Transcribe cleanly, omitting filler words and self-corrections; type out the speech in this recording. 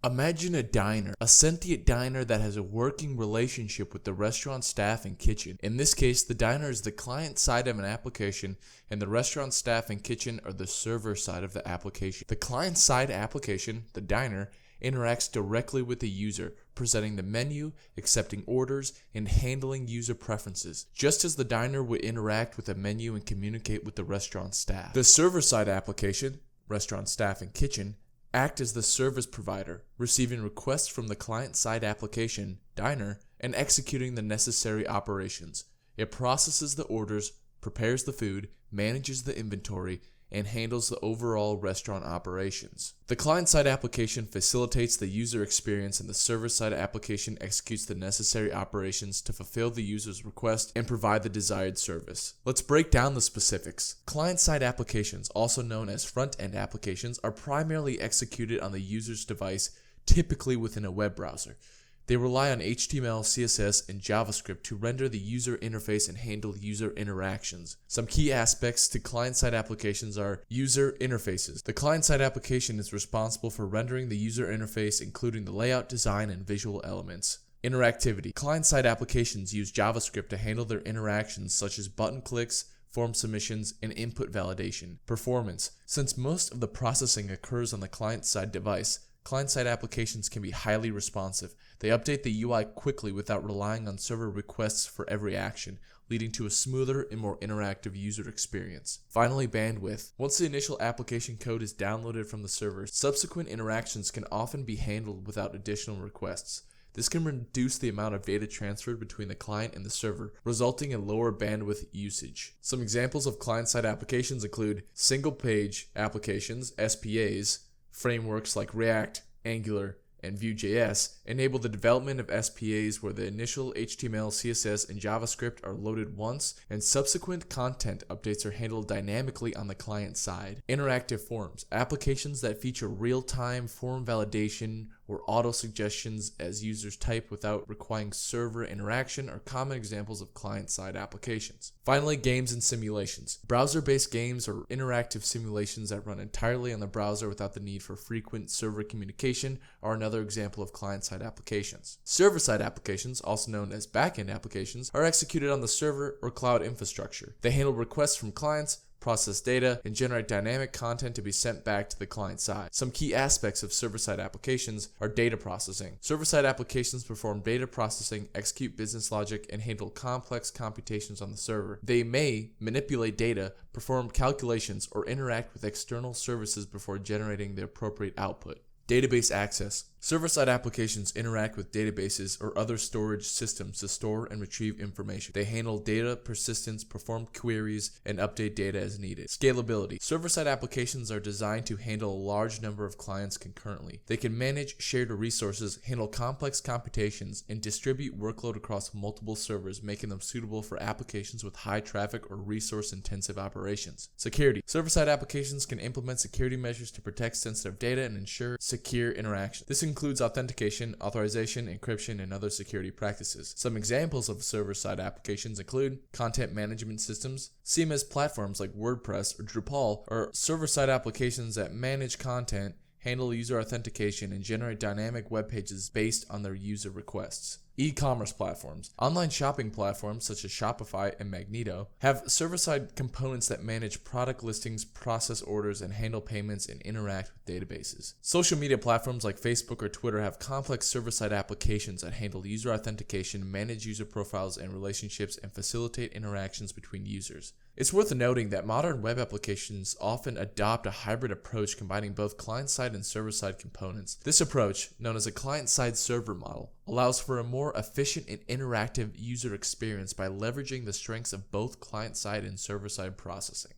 Imagine a diner, a sentient diner that has a working relationship with the restaurant staff and kitchen. In this case, the diner is the client side of an application, and the restaurant staff and kitchen are the server side of the application. The client side application, the diner, interacts directly with the user, presenting the menu, accepting orders, and handling user preferences, just as the diner would interact with a menu and communicate with the restaurant staff. The server side application, restaurant staff and kitchen, act as the service provider, receiving requests from the client-side application, diner, and executing the necessary operations. It processes the orders, prepares the food, manages the inventory, and handles the overall restaurant operations. The client-side application facilitates the user experience, and the server-side application executes the necessary operations to fulfill the user's request and provide the desired service. Let's break down the specifics. Client-side applications, also known as front-end applications, are primarily executed on the user's device, typically within a web browser. They rely on HTML, CSS, and JavaScript to render the user interface and handle user interactions. Some key aspects to client-side applications are user interfaces. The client-side application is responsible for rendering the user interface, including the layout, design, and visual elements. Interactivity. Client-side applications use JavaScript to handle their interactions, such as button clicks, form submissions, and input validation. Performance. Since most of the processing occurs on the client-side device, client-side applications can be highly responsive. They update the UI quickly without relying on server requests for every action, leading to a smoother and more interactive user experience. Finally, bandwidth. Once the initial application code is downloaded from the server, subsequent interactions can often be handled without additional requests. This can reduce the amount of data transferred between the client and the server, resulting in lower bandwidth usage. Some examples of client-side applications include single-page applications, SPAs. Frameworks like React, Angular, and Vue.js enable the development of SPAs where the initial HTML, CSS, and JavaScript are loaded once, and subsequent content updates are handled dynamically on the client side. Interactive forms, applications that feature real-time form validation or auto-suggestions as users type without requiring server interaction, are common examples of client-side applications. Finally, games and simulations. Browser-based games or interactive simulations that run entirely on the browser without the need for frequent server communication are another example of client-side applications. Server-side applications, also known as back-end applications, are executed on the server or cloud infrastructure. They handle requests from clients, process data, and generate dynamic content to be sent back to the client side. Some key aspects of server-side applications are data processing. Server-side applications perform data processing, execute business logic, and handle complex computations on the server. They may manipulate data, perform calculations, or interact with external services before generating the appropriate output. Database access. Server-side applications interact with databases or other storage systems to store and retrieve information. They handle data persistence, perform queries, and update data as needed. Scalability. Server-side applications are designed to handle a large number of clients concurrently. They can manage shared resources, handle complex computations, and distribute workload across multiple servers, making them suitable for applications with high traffic or resource-intensive operations. Security. Server-side applications can implement security measures to protect sensitive data and ensure secure interaction. This includes authentication, authorization, encryption, and other security practices. Some examples of server-side applications include content management systems. CMS platforms like WordPress or Drupal are server-side applications that manage content, handle user authentication, and generate dynamic web pages based on their user requests. E-commerce platforms. Online shopping platforms such as Shopify and Magneto have server-side components that manage product listings, process orders, and handle payments and interact with databases. Social media platforms like Facebook or Twitter have complex server-side applications that handle user authentication, manage user profiles and relationships, and facilitate interactions between users. It's worth noting that modern web applications often adopt a hybrid approach combining both client-side and server-side components. This approach, known as a client-side server model, allows for a more efficient and interactive user experience by leveraging the strengths of both client-side and server-side processing.